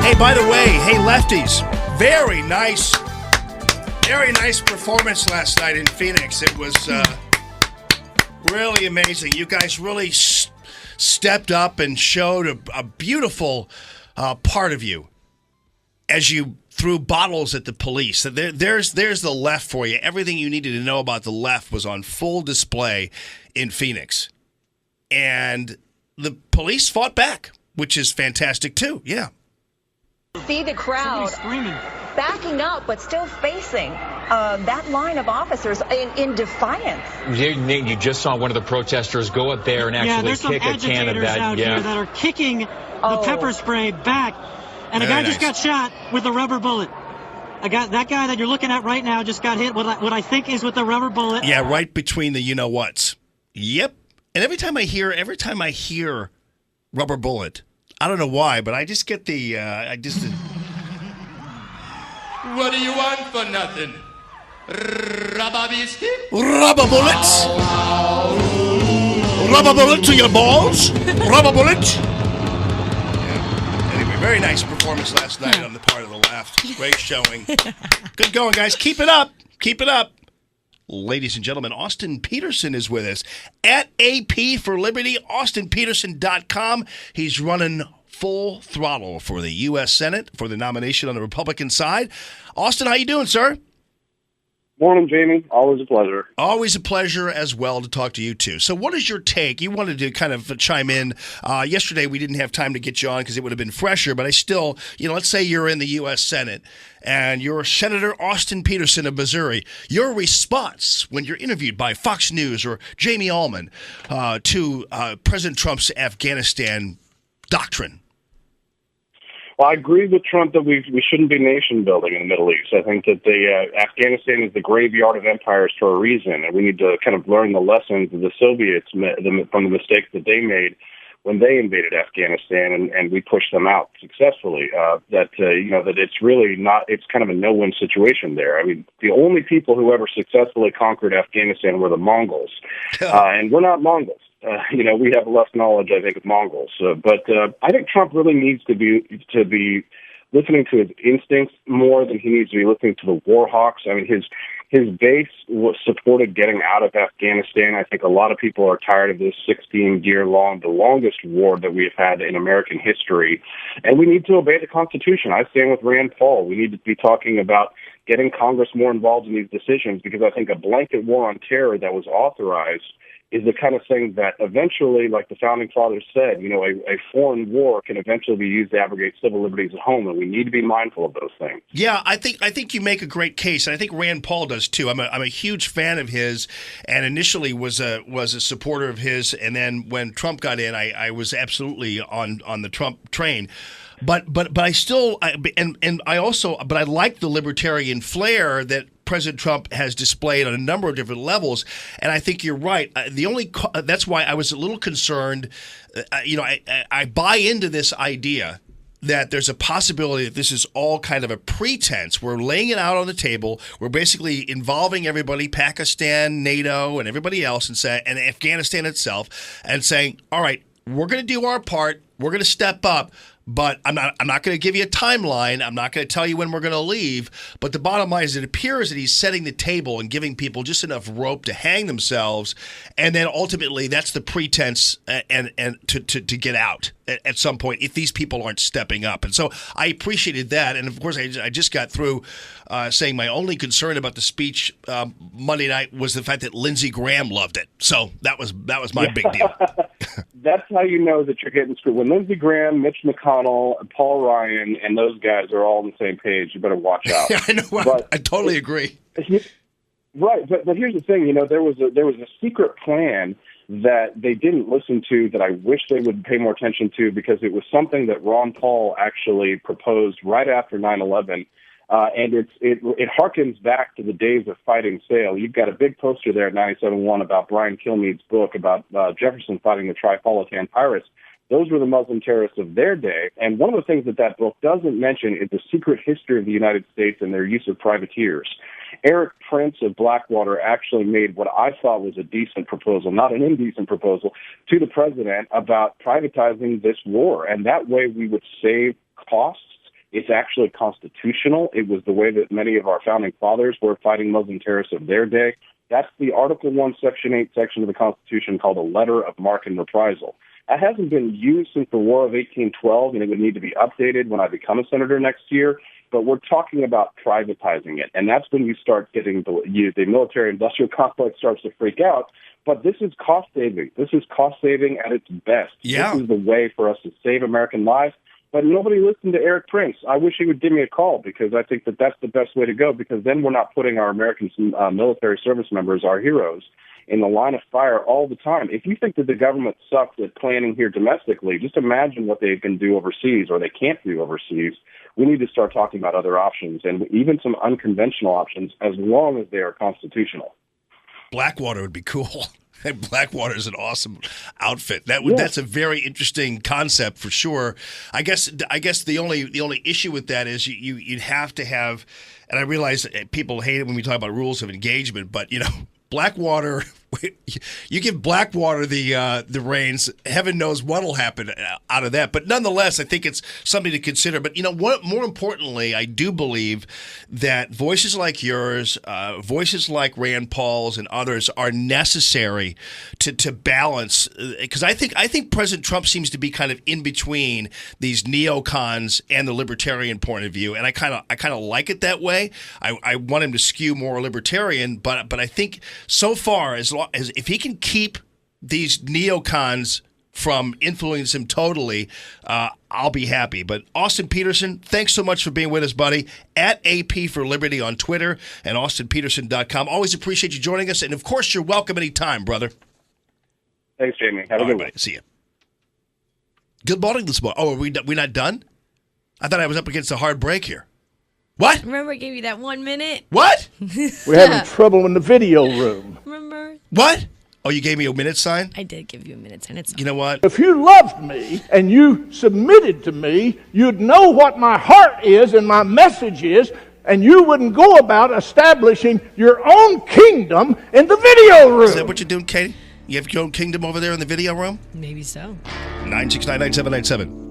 Hey, by the way, hey, lefties, very nice performance last night in Phoenix. It was really amazing. You guys really stepped up and showed a beautiful part of you as you threw bottles at the police. So there's the left for you. Everything you needed to know about the left was on full display in Phoenix. And the police fought back, which is fantastic too. Yeah. See the crowd backing up, but still facing that line of officers in defiance. You just saw one of the protesters go up there and actually kick a can of that. Out here that are kicking the pepper spray back, and a guy just got shot with a rubber bullet. That guy that you're looking at right now just got hit with what I think is with the rubber bullet. Yeah, right between the you-know-whats. Yep. And every time I hear rubber bullet, I don't know why, but I just get the, What do you want for nothing? Rubber biscuit? Rubber bullets? Rubber bullet to your balls? Rubber bullet? Yeah. Anyway, very nice performance last night on the part of the left. Great showing. Good going, guys. Keep it up. Keep it up. Ladies and gentlemen, Austin Petersen is with us at AP for Liberty, austinpetersen.com. He's running full throttle for the U.S. Senate for the nomination on the Republican side. Austin, how you doing, sir? Morning, Jamie. Always a pleasure. Always a pleasure as well to talk to you, too. So what is your take? You wanted to kind of chime in. Yesterday, we didn't have time to get you on because it would have been fresher, but I still, let's say you're in the U.S. Senate and you're Senator Austin Petersen of Missouri. Your response when you're interviewed by Fox News or Jamie Allman to President Trump's Afghanistan doctrine. Well, I agree with Trump that we shouldn't be nation building in the Middle East. I think that Afghanistan is the graveyard of empires for a reason, and we need to kind of learn the lessons of the Soviets from the mistakes that they made when they invaded Afghanistan, and we pushed them out successfully. That it's really not. It's kind of a no-win situation there. I mean, the only people who ever successfully conquered Afghanistan were the Mongols, and we're not Mongols. We have less knowledge, I think, of Mongols. But I think Trump really needs to be listening to his instincts more than he needs to be listening to the war hawks. I mean, his base supported getting out of Afghanistan. I think a lot of people are tired of this 16-year-long, the longest war that we've had in American history. And we need to obey the Constitution. I stand with Rand Paul. We need to be talking about getting Congress more involved in these decisions, because I think a blanket war on terror that was authorized is the kind of thing that eventually, like the Founding Fathers said, a foreign war can eventually be used to abrogate civil liberties at home, and we need to be mindful of those things. Yeah, I think you make a great case, and I think Rand Paul does too. I'm a huge fan of his, and initially was a supporter of his, and then when Trump got in, I was absolutely on the Trump train. But I still I like the libertarian flair that President Trump has displayed on a number of different levels, and I think you're right. That's why I was a little concerned. I buy into this idea that there's a possibility that this is all kind of a pretense. We're laying it out on the table. We're basically involving everybody, Pakistan, NATO, and everybody else, and Afghanistan itself, and saying, all right, we're going to do our part. We're going to step up. But I'm not going to give you a timeline. I'm not going to tell you when we're going to leave. But the bottom line is it appears that he's setting the table and giving people just enough rope to hang themselves. And then ultimately that's the pretense and to get out at some point if these people aren't stepping up. And so I appreciated that. And, of course, I just got through saying my only concern about the speech Monday night was the fact that Lindsey Graham loved it. So that was my big deal. That's how you know that you're getting screwed. When Lindsey Graham, Mitch McConnell, Paul Ryan, and those guys are all on the same page, you better watch out. I know. I totally agree. Right, but here's the thing. There was a secret plan that they didn't listen to that I wish they would pay more attention to, because it was something that Ron Paul actually proposed right after 9/11. And it harkens back to the days of fighting Sale. You've got a big poster there at 97.1 about Brian Kilmeade's book about Jefferson fighting the Tripolitan Pirates. Those were the Muslim terrorists of their day. And one of the things that book doesn't mention is the secret history of the United States and their use of privateers. Eric Prince of Blackwater actually made what I thought was a decent proposal, not an indecent proposal, to the president about privatizing this war. And that way we would save costs It's actually constitutional. It was the way that many of our founding fathers were fighting Muslim terrorists of their day. That's the Article 1, Section 8 section of the Constitution called a letter of marque and reprisal. That hasn't been used since the War of 1812, and it would need to be updated when I become a senator next year. But we're talking about privatizing it, and that's when you start getting the military-industrial complex starts to freak out. But this is cost-saving. This is cost-saving at its best. Yeah. This is the way for us to save American lives. But nobody listened to Eric Prince. I wish he would give me a call, because I think that that's the best way to go, because then we're not putting our American military service members, our heroes, in the line of fire all the time. If you think that the government sucks at planning here domestically, just imagine what they can do overseas, or they can't do overseas. We need to start talking about other options, and even some unconventional options, as long as they are constitutional. Blackwater would be cool. Blackwater is an awesome outfit. That's a very interesting concept for sure. I guess the only issue with that is you'd have to have, and I realize that people hate it when we talk about rules of engagement, but Blackwater, you give Blackwater the reins, heaven knows what'll happen out of that. But nonetheless, I think it's something to consider. But what? More importantly, I do believe that voices like yours, voices like Rand Paul's and others are necessary to balance. Because I think President Trump seems to be kind of in between these neocons and the libertarian point of view, and I kind of like it that way. I want him to skew more libertarian, but I think so far, as if he can keep these neocons from influencing him totally, I'll be happy. But Austin Petersen, thanks so much for being with us, buddy. At AP for Liberty on Twitter and austinpetersen.com. Always appreciate you joining us. And, of course, you're welcome anytime, brother. Thanks, Jamie. Have a good one. See you. Good morning this morning. Oh, are we not done? I thought I was up against a hard break here. What? Remember I gave you that 1 minute? What? We're having trouble in the video room. Remember? What? Oh, you gave me a minute sign? I did give you a minute sign. You know what? If you loved me and you submitted to me, you'd know what my heart is and my message is, and you wouldn't go about establishing your own kingdom in the video room. Is that what you're doing, Katie? You have your own kingdom over there in the video room? Maybe so. 969-9797.